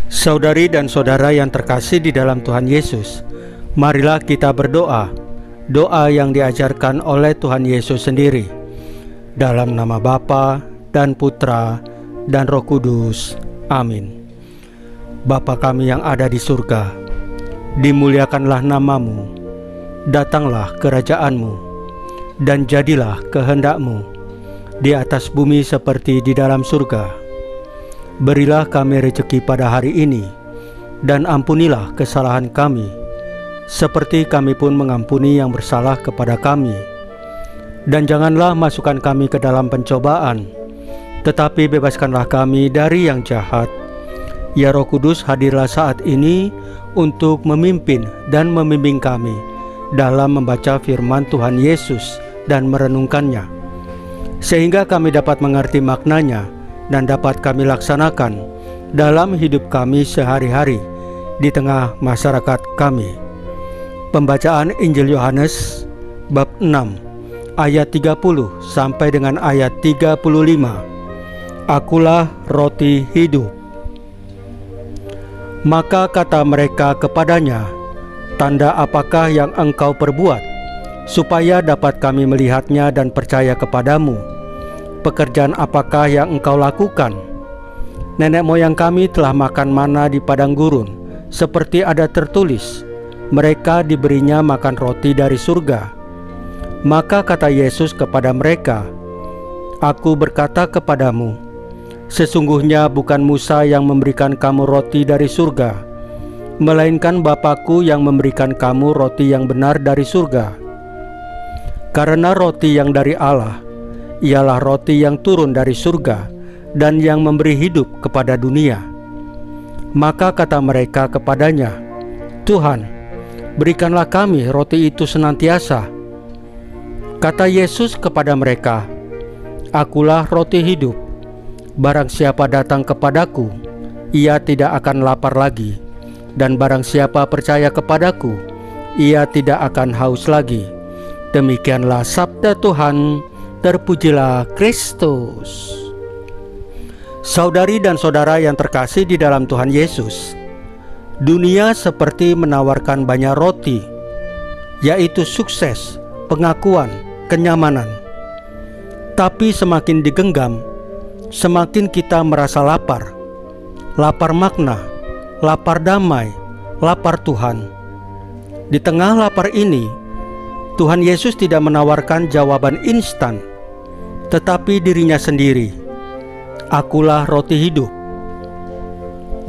Saudari dan saudara yang terkasih di dalam Tuhan Yesus, marilah kita berdoa, doa yang diajarkan oleh Tuhan Yesus sendiri. Dalam nama Bapa dan Putra dan Roh Kudus. Amin. Bapa kami yang ada di surga, dimuliakanlah nama-Mu, datanglah kerajaan-Mu, dan jadilah kehendak-Mu di atas bumi seperti di dalam surga. Berilah kami rezeki pada hari ini, dan ampunilah kesalahan kami, seperti kami pun mengampuni yang bersalah kepada kami. Dan janganlah masukkan kami ke dalam pencobaan, tetapi bebaskanlah kami dari yang jahat. Ya Roh Kudus, hadirlah saat ini untuk memimpin dan membimbing kami dalam membaca firman Tuhan Yesus dan merenungkannya, sehingga kami dapat mengerti maknanya dan dapat kami laksanakan dalam hidup kami sehari-hari di tengah masyarakat kami. Pembacaan Injil Yohanes bab 6 ayat 30 sampai dengan ayat 35. Akulah roti hidup. Maka kata mereka kepadanya, tanda apakah yang engkau perbuat, supaya dapat kami melihatnya dan percaya kepadamu? Pekerjaan apakah yang engkau lakukan? Nenek moyang kami telah makan mana di padang gurun, seperti ada tertulis, mereka diberinya makan roti dari surga. Maka kata Yesus kepada mereka, Aku berkata kepadamu, sesungguhnya bukan Musa yang memberikan kamu roti dari surga, melainkan Bapa-Ku yang memberikan kamu roti yang benar dari surga. Karena roti yang dari Allah ialah roti yang turun dari surga dan yang memberi hidup kepada dunia. Maka kata mereka kepadanya, Tuhan, berikanlah kami roti itu senantiasa. Kata Yesus kepada mereka, Akulah roti hidup. Barang siapa datang kepadaku, ia tidak akan lapar lagi, dan barang siapa percaya kepadaku, ia tidak akan haus lagi. Demikianlah sabda Tuhan. Terpujilah Kristus. Saudari dan saudara yang terkasih di dalam Tuhan Yesus, dunia seperti menawarkan banyak roti, yaitu sukses, pengakuan, kenyamanan. Tapi semakin digenggam, semakin kita merasa lapar. Lapar makna, lapar damai, lapar Tuhan. Di tengah lapar ini, Tuhan Yesus tidak menawarkan jawaban instan, tetapi dirinya sendiri. Akulah roti hidup.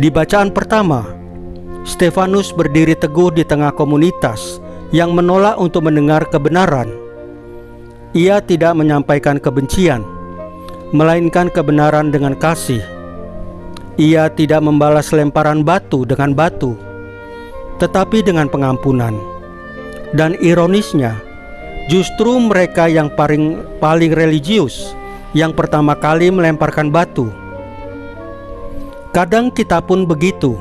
Di bacaan pertama, Stefanus berdiri teguh di tengah komunitas yang menolak untuk mendengar kebenaran. Ia tidak menyampaikan kebencian, melainkan kebenaran dengan kasih. Ia tidak membalas lemparan batu dengan batu, tetapi dengan pengampunan. Dan ironisnya, justru mereka yang paling religius yang pertama kali melemparkan batu. Kadang kita pun begitu,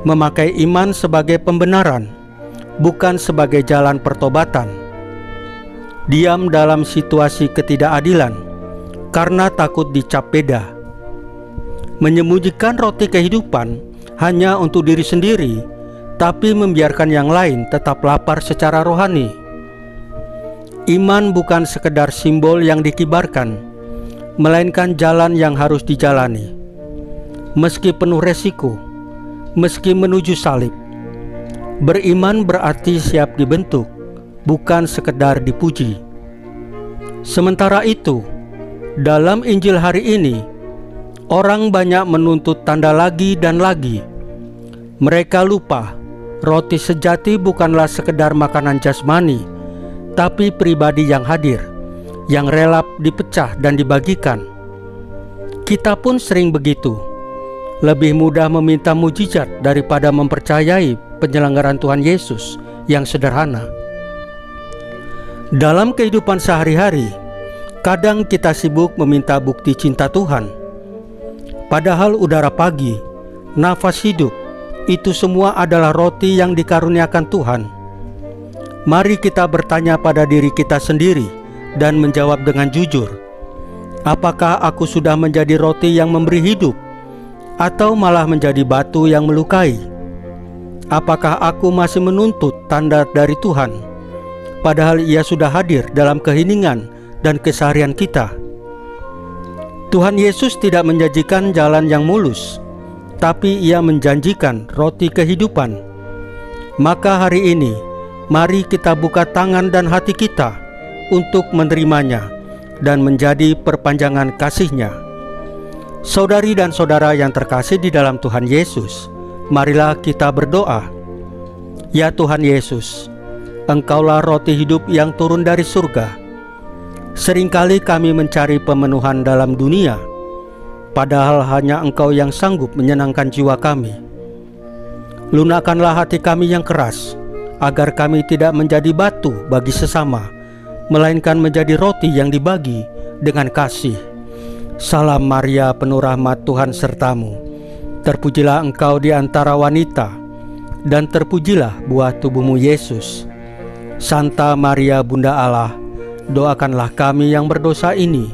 memakai iman sebagai pembenaran, bukan sebagai jalan pertobatan. Diam dalam situasi ketidakadilan karena takut dicap beda. Menyembunyikan roti kehidupan hanya untuk diri sendiri, tapi membiarkan yang lain tetap lapar secara rohani. Iman bukan sekedar simbol yang dikibarkan, melainkan jalan yang harus dijalani. Meski penuh resiko, meski menuju salib. Beriman berarti siap dibentuk, bukan sekedar dipuji. Sementara itu, dalam Injil hari ini, orang banyak menuntut tanda lagi dan lagi. Mereka lupa roti sejati bukanlah sekedar makanan jasmani, tapi pribadi yang hadir, yang rela dipecah dan dibagikan. Kita pun sering begitu, lebih mudah meminta mujizat daripada mempercayai penyelenggaraan Tuhan Yesus yang sederhana. Dalam kehidupan sehari-hari, kadang kita sibuk meminta bukti cinta Tuhan. Padahal udara pagi, nafas hidup, itu semua adalah roti yang dikaruniakan Tuhan. Mari kita bertanya pada diri kita sendiri dan menjawab dengan jujur. Apakah aku sudah menjadi roti yang memberi hidup? atau malah menjadi batu yang melukai? Apakah aku masih menuntut tanda dari Tuhan, padahal Ia sudah hadir dalam keheningan dan keseharian kita? Tuhan Yesus tidak menjanjikan jalan yang mulus, tapi Ia menjanjikan roti kehidupan. Maka hari ini, mari kita buka tangan dan hati kita untuk menerimanya dan menjadi perpanjangan kasih-Nya. Saudari dan saudara yang terkasih di dalam Tuhan Yesus, marilah kita berdoa. Ya Tuhan Yesus, Engkaulah roti hidup yang turun dari surga. Seringkali kami mencari pemenuhan dalam dunia, padahal hanya Engkau yang sanggup menyenangkan jiwa kami. Lunakkanlah hati kami yang keras, agar kami tidak menjadi batu bagi sesama, melainkan menjadi roti yang dibagi dengan kasih. Salam Maria, penuh rahmat, Tuhan sertamu. Terpujilah engkau di antara wanita, dan terpujilah buah tubuhmu Yesus. Santa Maria Bunda Allah, doakanlah kami yang berdosa ini,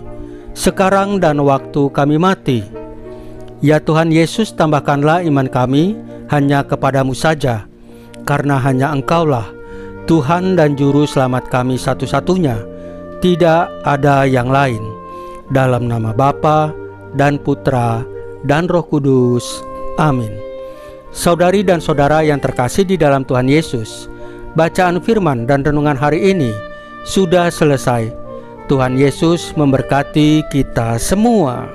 sekarang dan waktu kami mati. Ya Tuhan Yesus, tambahkanlah iman kami hanya kepadamu saja, karena hanya Engkaulah Tuhan dan Juru Selamat kami satu-satunya, tidak ada yang lain. Dalam nama Bapa dan Putra dan Roh Kudus. Amin. Saudari dan saudara yang terkasih di dalam Tuhan Yesus, bacaan firman dan renungan hari ini sudah selesai. Tuhan Yesus memberkati kita semua.